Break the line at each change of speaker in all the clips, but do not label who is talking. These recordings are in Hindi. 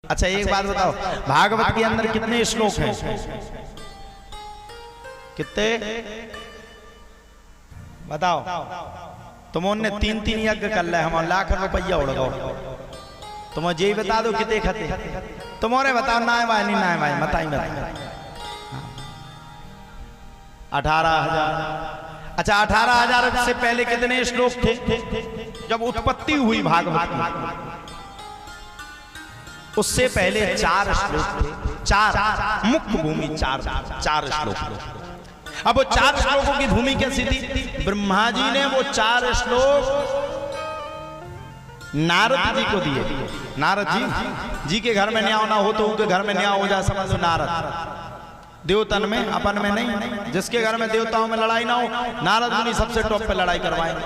अच्छा एक बात बताओ, भागवत के अंदर कितने श्लोक हैं? कितने बताओ? तुमने 3-3 यज्ञ कर ले, हम लाख रुपया उड़ाओ, तुम यही बता दो कितने खते तुम्हारे बताओ। ना भाई नहीं ना भाई बताई बताई 18,000। अच्छा 18,000 से पहले कितने श्लोक थे? जब उत्पत्ति हुई भागवत की उससे पहले 4 श्लोक थे, 4 मुख्य भूमि, 4 श्लोक। अब वो 4 श्लोकों की भूमि कैसी थी? ब्रह्मा जी ने वो 4 श्लोक नारद जी को दिए। नारद जी के घर में न्याय ना हो तो उनके घर में न्याय हो जाए, समझ लो। नारद देवतन में, अपन में नहीं। जिसके घर में देवताओं में लड़ाई ना हो, नारद मुनि सबसे टॉप पे लड़ाई करवाएंगे।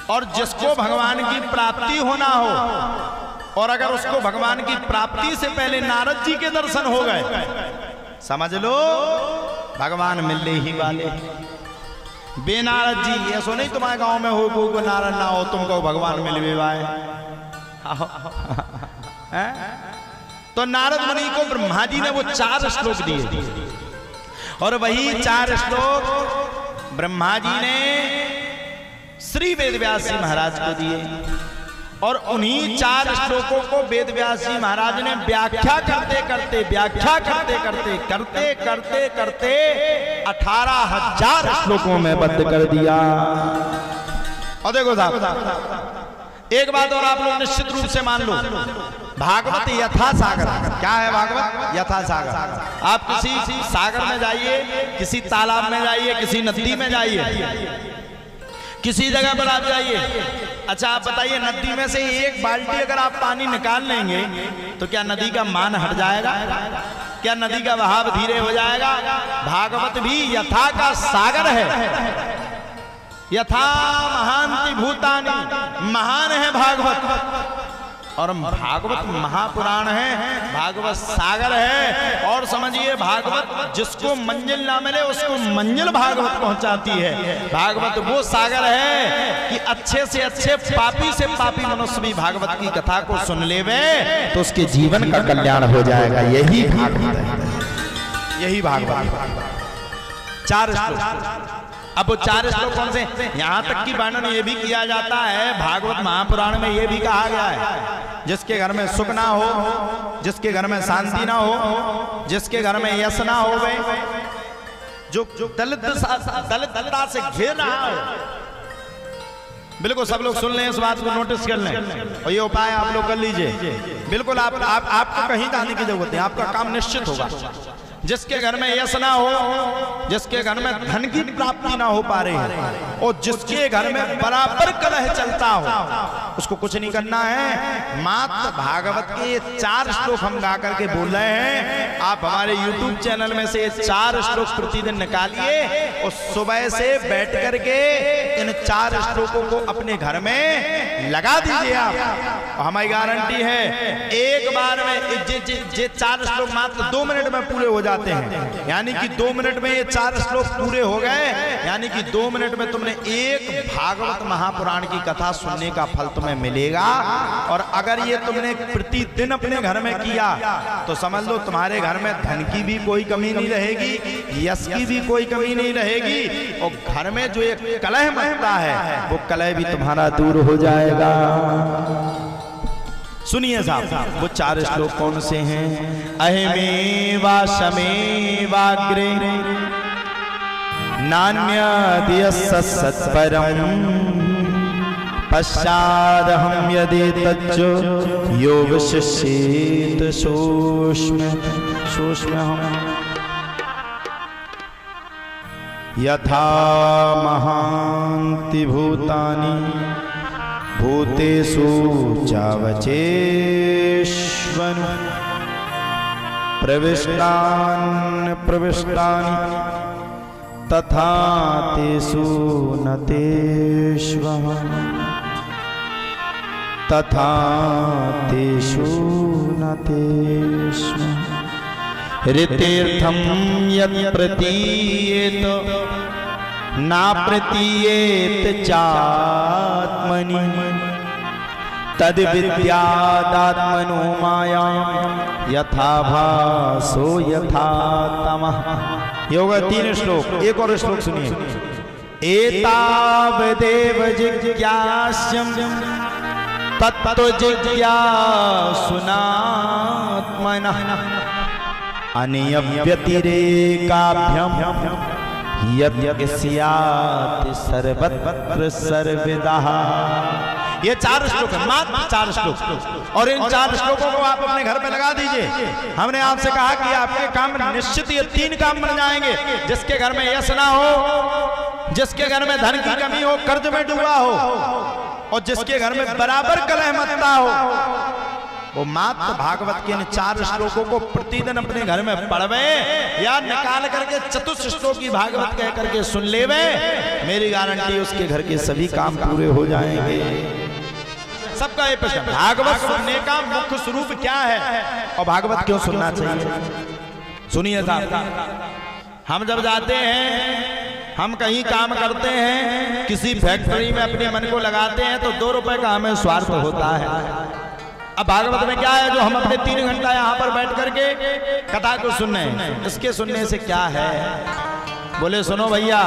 और जिसको भगवान की प्राप्ति होना हो, और अगर उसको भगवान की प्राप्ति से पहले नारद जी के दर्शन हो गए, समझ लो भगवान मिलने ही वाले। बेनारद जी ऐसा नहीं तुम्हारे गांव में हो को नारद ना हो, तुमको भगवान मिल भी वाए। तो नारद मुनि को ब्रह्मा जी ने वो 4 श्लोक दिए, और वही 4 श्लोक ब्रह्मा जी ने श्री वेदव्यास जी महाराज को दिए। और उन्हीं 4 श्लोकों को वेदव्यास जी महाराज ने व्याख्या करते करते 18,000 श्लोकों में बद्ध कर दिया। और देखो साहब एक बात और आप लोग निश्चित रूप से मान लो, भागवत यथा सागर। क्या है भागवत? यथा सागर। आप किसी सागर में जाइए, किसी तालाब में जाइए, किसी नदी में जाइए, किसी जगह पर आप जाइए। अच्छा आप बताइए, नदी में से एक बाल्टी अगर आप पानी निकाल लेंगे तो क्या नदी का मान हट जाएगा? क्या नदी का बहाव धीरे हो जाएगा? भागवत भी यथा का सागर है। यथा महांति भूतानि, महान है भागवत। और भागवत महापुराण है, भागवत सागर है। और समझिए भागवत जिसको मंजिल ना मिले उसको मंजिल भागवत पहुंचाती है। भागवत वो सागर है कि अच्छे से अच्छे पापी से पापी मनुष्य भी भागवत की कथा को सुन लेवे तो उसके जीवन का कल्याण हो जाएगा। यही भागवत है, यही भागवत। 4 श्लोक। अब वो 4 श्लोक कौन से? यहाँ तक की वर्णन ये भी किया जाता है, भागवत महापुराण में ये भी कहा गया है, जिसके घर में सुख ना हो, जिसके घर में शांति ना हो, जिसके घर में यश ना हो, जो दलितता से घिर रहा हो, बिल्कुल सब लोग सुन लें, इस बात को नोटिस कर लें और ये उपाय आप लोग कर लीजिए। बिल्कुल आपको कहीं जाने की जरूरत नहीं, आपका काम निश्चित होगा। जिसके घर में यश ना हो, जिसके घर में धन की प्राप्ति ना हो पा रही है, और जिसके घर में बराबर कलह चलता हो, उसको कुछ नहीं करना है। मात्र भागवत के 4 श्लोक हम गा करके बोल रहे हैं। आप हमारे YouTube चैनल में से 4 श्लोक प्रतिदिन निकालिए और सुबह से बैठ करके इन 4 श्लोकों को अपने घर में लगा दीजिए आप। हमारी गारंटी है एक बार में ये 4 श्लोक मात्र 2 मिनट में पूरे हो जाते हैं। यानी कि 2 मिनट में ये 4 श्लोक पूरे हो गए, यानी कि 2 मिनट में तुमने एक भागवत महापुराण की कथा सुनने का फल तुम्हें मिलेगा। और अगर ये तुमने प्रतिदिन अपने घर में किया तो समझ लो तुम्हारे घर में धन की भी कोई कमी नहीं रहेगी, यश की भी कोई कमी नहीं रहेगी, और घर में जो एक कलह मचता है वो कलह भी तुम्हारा दूर हो जाएगा। सुनिए साहब वो 4 श्लोक कौन से हैं? अहमेवा शमेवाग्रे नान्यदियस्य सत्परम् पश्चादहं यदि तच्च योग शिष्येत सूक्ष्महम् यथा महान्ति भूतानि भूतेषु चावचेष्वनु प्रविष्टानि तथा तेषु न तेष्वहम् तथा तेषु न तेष्वहम् ऋतेर्थं यत् प्रतीयेत ना प्रतीयेत चात्मनि तद विद्यादात्मनो माया यथा भासो यथा तमः। ये होगा 3 श्लोक। एक और श्लोक सुनिए। एतावदेव जिज्ञास्यम् तत्तो जिज्ञासुनात्मनः अन्यव्यतिरेकाभ्याम् यद् स्यात् सर्वत्र सर्वदा। ये 4 श्लोक है, मात्र 4 श्लोक। और इन 4 श्लोकों को आप अपने घर पे लगा दीजिए। हमने आपसे कहा कि आपके काम निश्चित ये 3 काम बन जाएंगे। जिसके घर में यश ना हो, जिसके घर में धन की कमी हो, कर्ज में डूबा हो, और जिसके घर में बराबर कलह मचता हो, वो मात्र भागवत के इन 4 श्लोकों को प्रतिदिन अपने घर में पढ़वे या निकाल करके चतुर्थ श्लोक की भागवत कह करके सुन लेवे। मेरी गारंटी उसके घर के सभी काम पूरे हो जाएंगे। सबका ये प्रश्न, भागवत सुनने का मुख्य स्वरूप क्या है और भागवत क्यों सुनना चाहिए? सुनिए साहब, हम जब जाते हैं, हम कहीं काम करते हैं, किसी फैक्ट्री में अपने मन को लगाते हैं तो 2 रुपए का हमें स्वार्थ होता है। अब भागवत में क्या है जो हम अपने 3 घंटा यहाँ पर बैठ करके कथा को सुन रहे हैं, इसके सुनने से क्या है? बोले सुनो भैया,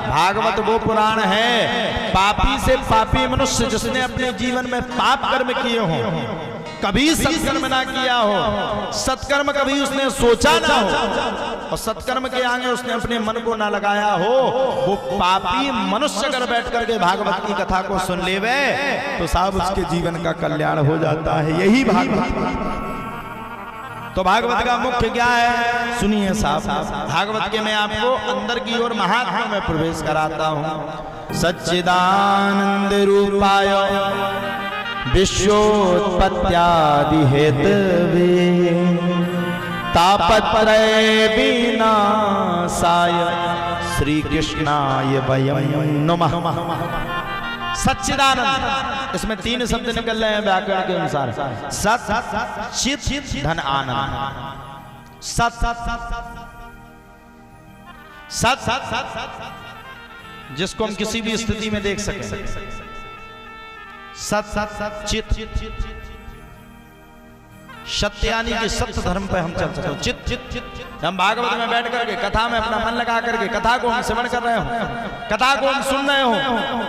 भागवत वो पुराण है, पापी से पापी मनुष्य जिसने अपने जीवन में पाप कर्म किए हों, कभी सत्कर्म ना किया हो, सत्कर्म कभी उसने सोचा ना हो, और सत्कर्म के आगे उसने अपने मन को ना लगाया हो, वो पापी मनुष्य अगर बैठ करके भागवत की कथा को सुन लेवे तो साहब उसके जीवन का कल्याण हो जाता है। यही भागवत। तो भागवत का मुख्य क्या है? सुनिए साहब, भागवत के मैं आपको अंदर की ओर महात्मा में प्रवेश कराता हूँ। सच्चिदानंद रूपाय विश्वोत्पत्त्यादि हेतवे तापत्रय विनाशाय श्री कृष्णाय वयं नमः। सच्चिदानंद, इसमें 3 शब्द निकल रहे हैं व्याकरण के अनुसार। सत, चित, धन, आनंद। सत, जिसको हम किसी भी स्थिति में देख सकें। सत, चित, सत्य यानी कि सत्य धर्म पे हम चल सकते हैं। चित, हम भागवत में बैठ करके कथा में अपना मन लगा करके कथा को हम श्रवण कर रहे हो, कथा को हम सुन रहे हो,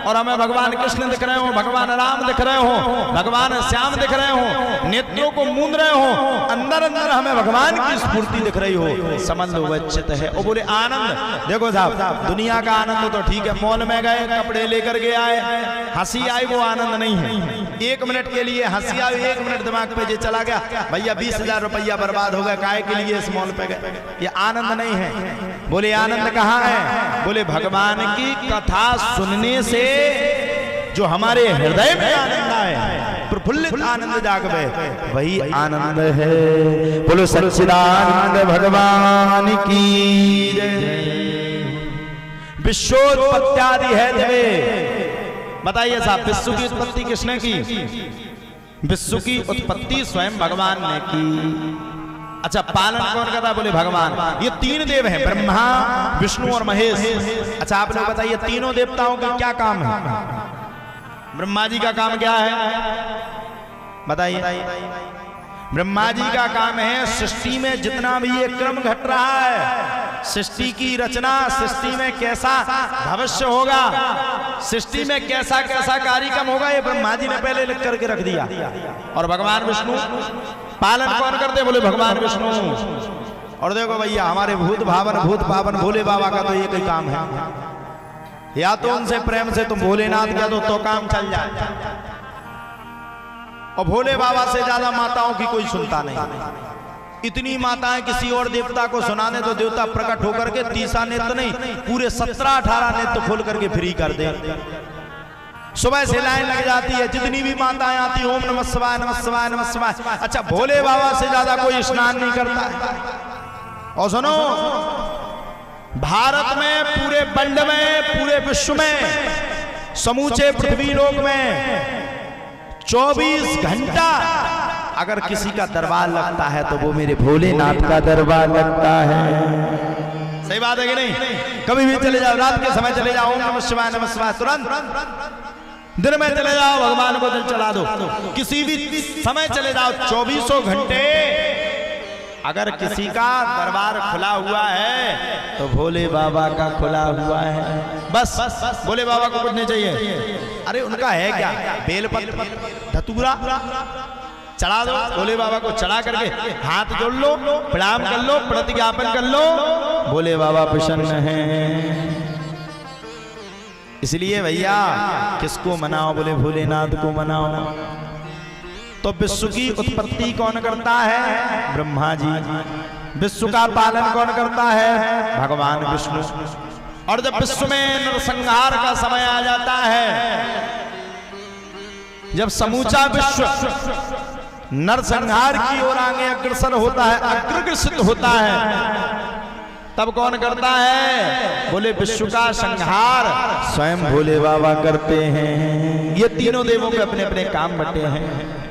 और हमें भगवान कृष्ण दिख रहे हो, भगवान राम दिख रहे हो, भगवान श्याम दिख रहे हो, नेत्रों को मूंद रहे हो, अंदर अंदर हमें भगवान की स्फूर्ति दिख रही हो, समझ लो वह चित है। और बोले आनंद, देखो साहब, दुनिया का आनंद तो ठीक है, मॉल में गए, कपड़े लेकर के आए, हंसी आई, वो आनंद नहीं है। 1 मिनट के लिए हंसी आई, 1 मिनट दिमाग पे जे चला गया, भैया 20,000 रुपया बर्बाद हो गया, काहे के लिए इस मॉल पे गए, ये आनंद नहीं है। बोले आनंद कहाँ है? बोले भगवान की कथा सुनने से जो हमारे हृदय में आनंद आए, प्रफुल्लित आनंद जागवे, वही आनंद है। बोलो सच्चिदानंद भगवान की जय। विश्वोत्पत्त्यादि हेतवे, बताइए साहब, विश्व की उत्पत्ति किसने की? विश्व की उत्पत्ति स्वयं भगवान ने की। अच्छा, पालन कौन करता? बोले भगवान। ये 3 देव हैं, ब्रह्मा, विष्णु और महेश। अच्छा, आप लोग बताइए, तीनों देवताओं का क्या काम है? ब्रह्मा जी का काम क्या है बताइए? ब्रह्मा जी का काम है सृष्टि में जितना भी ये क्रम घट रहा है, सृष्टि की रचना, सृष्टि में कैसा भविष्य होगा, सृष्टि में कैसा कैसा कार्यक्रम होगा, ये ब्रह्मा जी ने पहले लिख करके रख दिया। और भगवान विष्णु पालन कौन करते? बोले भगवान विष्णु। और देखो भैया, हमारे भूत भावन भूत पावन भोले बाबा का तो ये कोई काम है, या तो उनसे प्रेम से तुम भोलेनाथ कह दो तो काम चल जाए, और भोले बाबा से ज्यादा माताओं की कोई सुनता नहीं। इतनी माताएं किसी और देवता को सुनाने तो देवता प्रकट होकर के 30 नेत्र नहीं, पूरे 17-18 नेत्र खोल करके फ्री कर दे। सुबह से लाइन लग जाती है, जितनी भी माताएं आती, ओम नमः शिवाय नमः शिवाय नमः शिवाय। अच्छा, भोले बाबा से ज्यादा कोई स्नान नहीं करता। और सुनो, भारत में, पूरे बंड में, पूरे विश्व में, समूचे पृथ्वी लोक में 24 घंटा अगर किसी का दरबार लगता है तो वो मेरे भोलेनाथ का दरबार लगता है। सही बात है कि नहीं? कभी भी चले जाओ, रात के समय चले जाओ, ओम नमः शिवाय तुरंत दिन में चले जाओ भगवान को जल चढ़ा दो, किसी भी समय चले जाओ, 24 घंटे अगर किसी का दरबार खुला हुआ है तो भोले बाबा का खुला हुआ है। बस भोले बाबा को कुछ नहीं चाहिए। अरे उनका है क्या, बेलपत्र धतूरा चढ़ा दो, भोले बाबा को चढ़ा करके हाथ जोड़ लो, प्रणाम कर लो, प्रतिज्ञापन कर लो, भोले बाबा प्रसन्न हैं। इसलिए भैया किसको मनाओ, बोले भोलेनाथ को मनाओ। तो विश्व की उत्पत्ति कौन करता है, ब्रह्मा जी। विश्व का पालन कौन करता है, भगवान विष्णु। और जब विश्व में नरसंहार का समय आ जाता है, जब समूचा विश्व नरसंहार की ओर आगे अग्रसर होता है, अग्रसर होता है, तब कौन करता है, बोले विश्व का संहार स्वयं भोले बाबा करते हैं। ये तीनों देवों के अपने अपने काम बटे हैं।